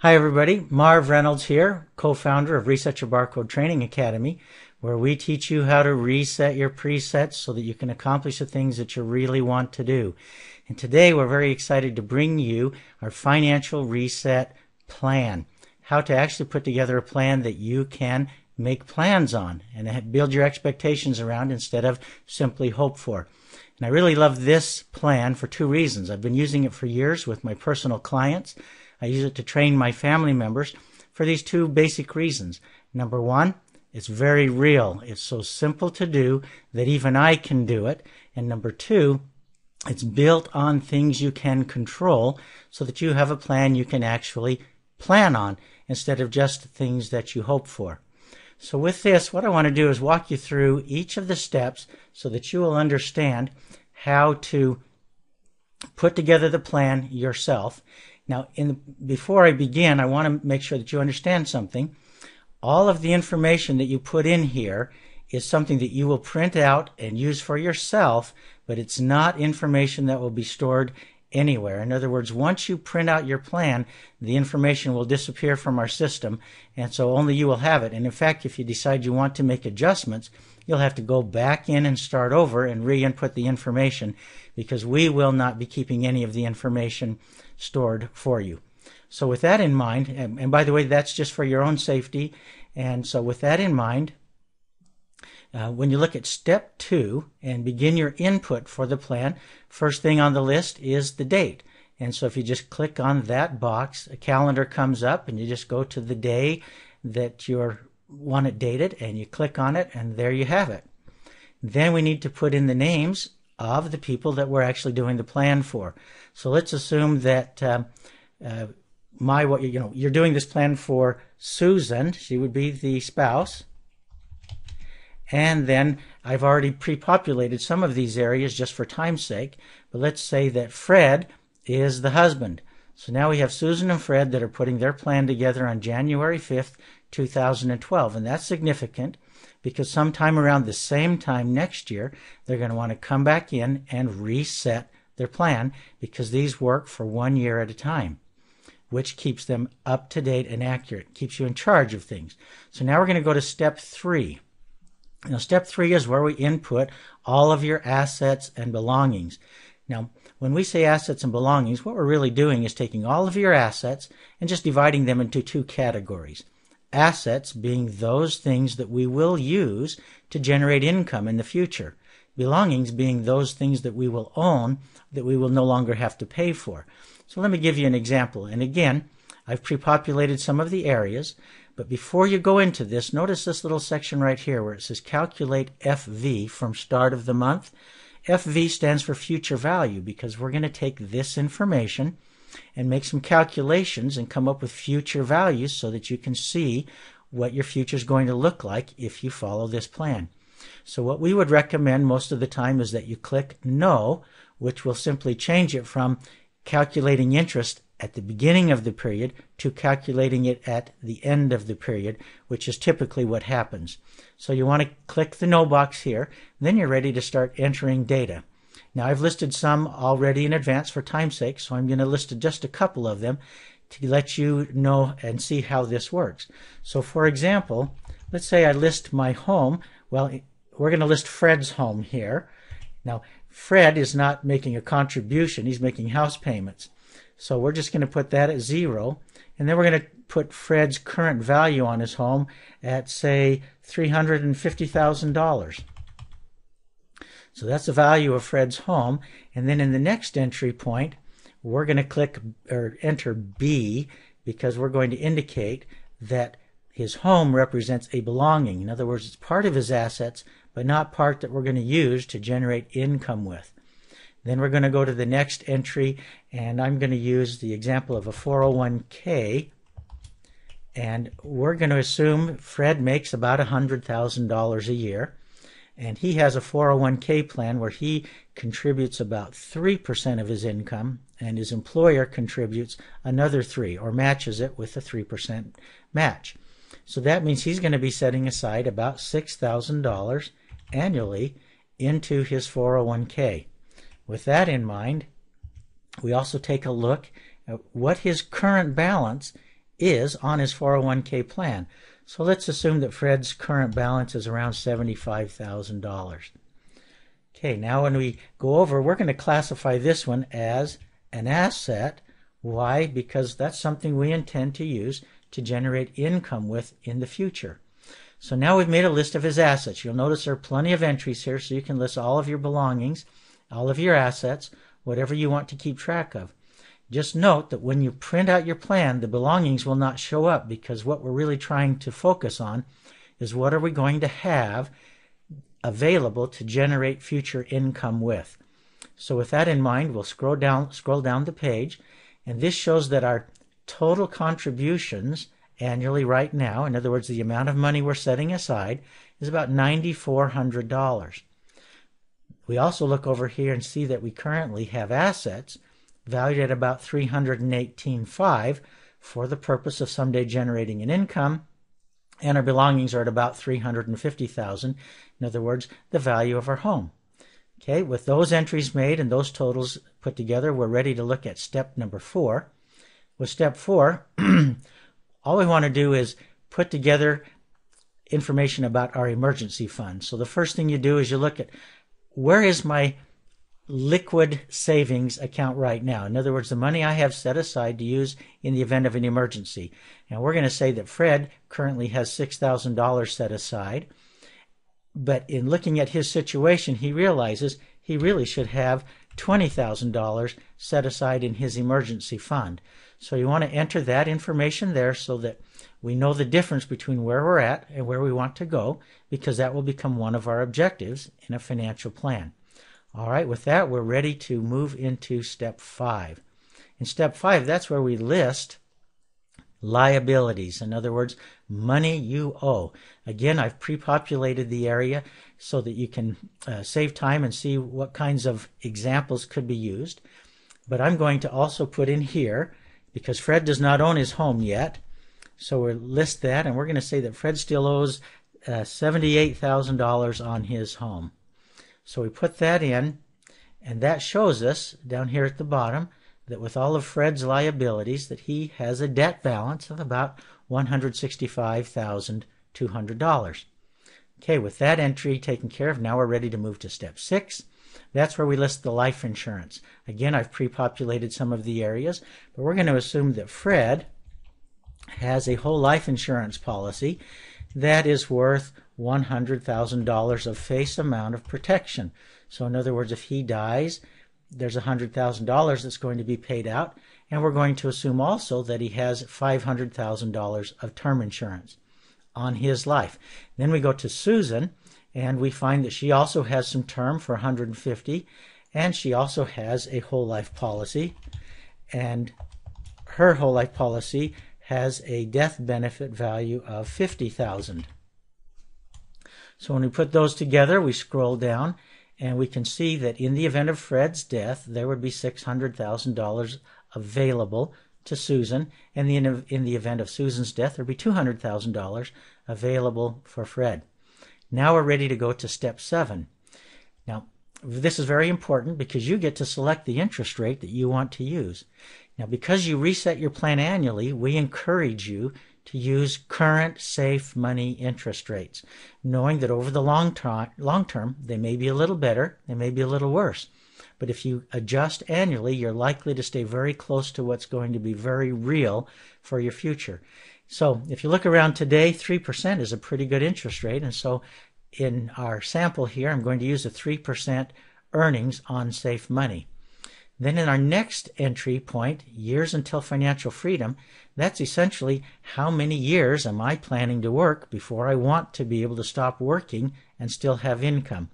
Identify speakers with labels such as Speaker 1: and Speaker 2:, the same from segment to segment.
Speaker 1: Hi everybody, Marv Reynolds here, co-founder of Reset Your Barcode Training Academy, where we teach you how to reset your presets so that you can accomplish the things that you really want to do. And today we're very excited to bring you our financial reset plan, how to actually put together a plan that you can make plans on and build your expectations around instead of simply hope for. And I really love this plan for two reasons. I've been using it for years with my personal clients. I use it to train my family members for these two basic reasons. Number one, it's very real. It's so simple to do that even I can do it. And number two, it's built on things you can control so that you have a plan you can actually plan on instead of just things that you hope for. So with this, what I want to do is walk you through each of the steps so that you will understand how to put together the plan yourself. Now, before I begin, I want to make sure that you understand something. All of the information that you put in here is something that you will print out and use for yourself, but it's not information that will be stored anywhere. In other words, once you print out your plan, the information will disappear from our system, and so only you will have it. And in fact, if you decide you want to make adjustments, you'll have to go back in and start over and re-input the information, because we will not be keeping any of the information stored for you. So with that in mind, and by the way, that's just for your own safety, and so with that in mind, when you look at step 2 and begin your input for the plan, first thing on the list is the date. And so if you just click on that box, a calendar comes up and you just go to the day that you want it dated and you click on it, and there you have it. Then we need to put in the names of the people that we're actually doing the plan for. So let's assume that you're doing this plan for Susan. She would be the spouse. And then I've already pre-populated some of these areas just for time's sake. But let's say that Fred is the husband. So now we have Susan and Fred that are putting their plan together on January 5th, 2012. And that's significant because sometime around the same time next year, they're going to want to come back in and reset their plan, because these work for 1 year at a time, which keeps them up to date and accurate, keeps you in charge of things. So now we're going to go to step 3. Now, step 3 is where we input all of your assets and belongings. Now, when we say assets and belongings, what we're really doing is taking all of your assets and just dividing them into two categories. Assets being those things that we will use to generate income in the future. Belongings being those things that we will own that we will no longer have to pay for. So let me give you an example. And again, I've pre-populated some of the areas. But before you go into this, notice this little section right here where it says calculate FV from start of the month. FV stands for future value, because we're going to take this information and make some calculations and come up with future values so that you can see what your future is going to look like if you follow this plan. So what we would recommend most of the time is that you click No, which will simply change it from calculating interest at the beginning of the period to calculating it at the end of the period, which is typically what happens. So you want to click the No box here, then you're ready to start entering data. Now I've listed some already in advance for time's sake, so I'm going to list just a couple of them to let you know and see how this works. So for example, let's say I list my home. Well, we're going to list Fred's home here. Now Fred is not making a contribution, he's making house payments. So we're just going to put that at 0, and then we're going to put Fred's current value on his home at, say, $350,000. So that's the value of Fred's home. And then in the next entry point, we're going to click or enter B, because we're going to indicate that his home represents a belonging. In other words, it's part of his assets, but not part that we're going to use to generate income with. Then we're going to go to the next entry, and I'm going to use the example of a 401k, and we're going to assume Fred makes about $100,000 a year, and he has a 401k plan where he contributes about 3% of his income, and his employer contributes another 3%, or matches it with a 3% match. So that means he's going to be setting aside about $6,000 annually into his 401k. With that in mind, we also take a look at what his current balance is on his 401k plan. So let's assume that Fred's current balance is around $75,000. Okay, now when we go over, we're going to classify this one as an asset. Why? Because that's something we intend to use to generate income with in the future. So now we've made a list of his assets. You'll notice there are plenty of entries here, so you can list all of your belongings, all of your assets, whatever you want to keep track of. Just note that when you print out your plan, the belongings will not show up, because what we're really trying to focus on is what are we going to have available to generate future income with. So with that in mind, we'll scroll down the page, and this shows that our total contributions annually right now, in other words, the amount of money we're setting aside, is about $9,400. We also look over here and see that we currently have assets valued at about $318,500 for the purpose of someday generating an income, and our belongings are at about $350,000. In other words, the value of our home. Okay, with those entries made and those totals put together, we're ready to look at step number 4. With step 4, all we want to do is put together information about our emergency fund. So the first thing you do is you look at, where is my liquid savings account right now? In other words, the money I have set aside to use in the event of an emergency. And we're going to say that Fred currently has $6,000 set aside. But in looking at his situation, he realizes he really should have $20,000 set aside in his emergency fund. So you want to enter that information there so that we know the difference between where we're at and where we want to go, because that will become one of our objectives in a financial plan. All right, with that, we're ready to move into step 5. In step 5, that's where we list liabilities. In other words, money you owe. Again, I've pre-populated the area so that you can save time and see what kinds of examples could be used. But I'm going to also put in here, because Fred does not own his home yet, so we'll list that, and we're going to say that Fred still owes $78,000 on his home. So we put that in, and that shows us down here at the bottom that with all of Fred's liabilities, that he has a debt balance of about $165,200. Okay, with that entry taken care of, now we're ready to move to step 6. That's where we list the life insurance. Again, I've pre-populated some of the areas, but we're going to assume that Fred has a whole life insurance policy that is worth $100,000 of face amount of protection. So in other words, if he dies, there's $100,000 that's going to be paid out, and we're going to assume also that he has $500,000 of term insurance on his life. Then we go to Susan, and we find that she also has some term for $150,000, and she also has a whole life policy, and her whole life policy has a death benefit value of $50,000. So when we put those together, we scroll down, and we can see that in the event of Fred's death, there would be $600,000 available to Susan, and in the event of Susan's death, there would be $200,000 available for Fred. Now we're ready to go to step 7. Now, this is very important because you get to select the interest rate that you want to use. Now, because you reset your plan annually, we encourage you to use current safe money interest rates, knowing that over the long term, they may be a little better, they may be a little worse. But if you adjust annually, you're likely to stay very close to what's going to be very real for your future. So if you look around today, 3% is a pretty good interest rate. And so in our sample here, I'm going to use a 3% earnings on safe money. Then in our next entry point, years until financial freedom, that's essentially how many years am I planning to work before I want to be able to stop working and still have income.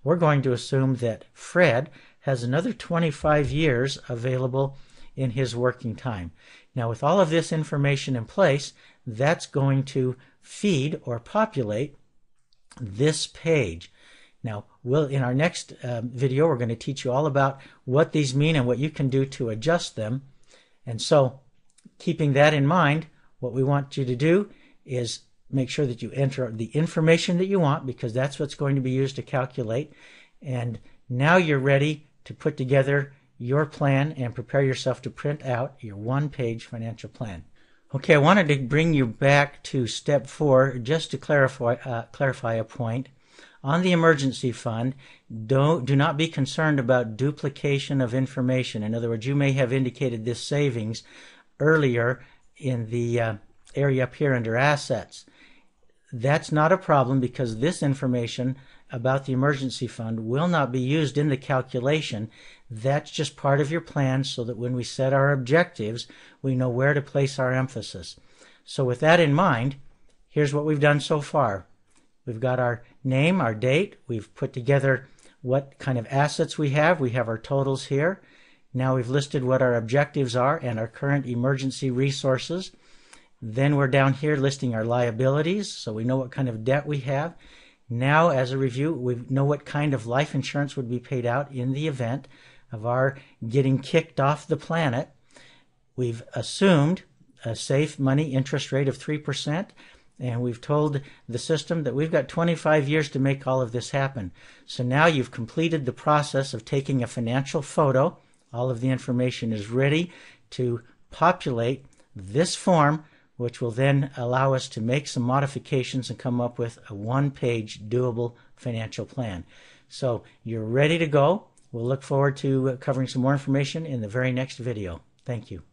Speaker 1: We're going to assume that Fred has another 25 years available in his working time. Now, with all of this information in place, that's going to feed or populate this page. Now, in our next video, we're going to teach you all about what these mean and what you can do to adjust them. And so, keeping that in mind, what we want you to do is make sure that you enter the information that you want, because that's what's going to be used to calculate. And now you're ready to put together your plan and prepare yourself to print out your one-page financial plan. Okay, I wanted to bring you back to step 4 just to clarify a point. On the emergency fund, do not be concerned about duplication of information. In other words, you may have indicated this savings earlier in the area up here under assets. That's not a problem because this information about the emergency fund will not be used in the calculation. That's just part of your plan so that when we set our objectives, we know where to place our emphasis. So with that in mind, here's what we've done so far. We've got our name, our date. We've put together what kind of assets we have. We have our totals here. Now we've listed what our objectives are and our current emergency resources. Then we're down here listing our liabilities, so we know what kind of debt we have. Now, as a review, we know what kind of life insurance would be paid out in the event of our getting kicked off the planet. We've assumed a safe money interest rate of 3%, and we've told the system that we've got 25 years to make all of this happen. So now you've completed the process of taking a financial photo. All of the information is ready to populate this form, which will then allow us to make some modifications and come up with a one-page doable financial plan. So you're ready to go. We'll look forward to covering some more information in the very next video. Thank you.